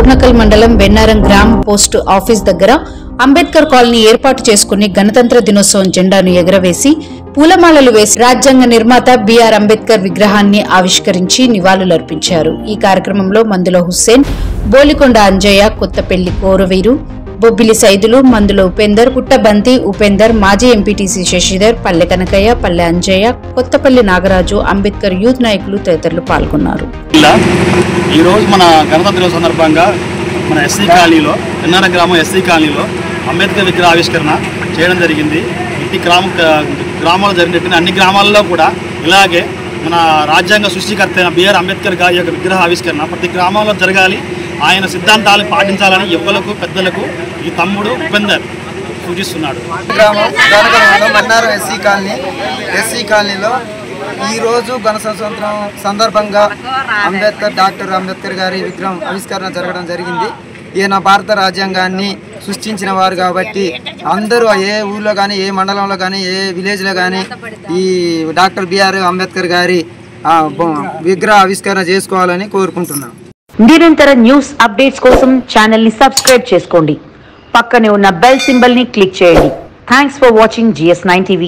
డోర్నకల్ మండలం వెన్నారం గ్రామ post office దగ్గర అంబేద్కర్ కాలనీ ఏర్పాటు చేసుకుని గణతంత్ర దినోత్సవం జెండాను ఎగురవేసి పూలమాలలు వేసి రాజ్యాంగ నిర్మాత బిఆర్ అంబేద్కర్ విగ్రహాన్ని ఆవిష్కరించి నివాళులర్పించారు. ఈ కార్యక్రమంలో మందుల హుస్సేన్, బోలికొండ అంజయ్య, కొత్తపల్లి కోరవీరు, బొబ్బిలి సైదులు, మందుల ఉపేందర్, పుట్టబంతి ఉపేందర్, మాజీ ఎంపీటీసీ శశిధర్, పల్లె కనకయ్య, పల్లె అంజయ్య, కొత్తపల్లి నాగరాజు, అంబేద్కర్ యూత్ నాయకులు తదితరులు పాల్గొన్నారు. ఈ రోజు మన గణతంత్ర దినోత్సవం సందర్భంగా మన ఎస్సీ కాలనీలో వెన్నారం గ్రామం ఎస్సీ కాలనీలో అంబేద్కర్ విగ్రహ ఆవిష్కరణ చేయడం జరిగింది. ప్రతి గ్రామాల్లో జరిగినట్టు అన్ని గ్రామాల్లో కూడా ఇలాగే మన రాజ్యాంగ సృష్టికర్త అయిన బిఆర్ అంబేద్కర్ గారి యొక్క విగ్రహ ఆవిష్కరణ ప్రతి గ్రామంలో జరగాలి. ఆయన సిద్ధాంతాలను పాటించాలని యువకులకు పెద్దలకు ఈ తమ్ముడు ఉపేందర్ సూచిస్తున్నాడు. మన్నారం ఎస్సీ కాలనీలో ఈరోజు గణ స్వాతంత్రం సందర్భంగా డాక్టర్ అంబేద్కర్ గారి విగ్రహం ఆవిష్కరణ జరగడం జరిగింది. ఈయన భారత రాజ్యాంగాన్ని సృష్టించిన వారు కాబట్టి అందరూ ఏ ఊళ్ళో కానీ, ఏ మండలంలో కానీ, ఏ విలేజ్లో కానీ ఈ డాక్టర్ బిఆర్ అంబేద్కర్ గారి విగ్రహ ఆవిష్కరణ చేసుకోవాలని కోరుకుంటున్నాం. నిరంతర న్యూస్ అప్డేట్స్ కోసం ఛానల్ ని సబ్స్క్రైబ్ చేసుకోండి. పక్కనే ఉన్న బెల్ సింబల్ ని క్లిక్ చేయండి. Thanks for watching GS9 TV.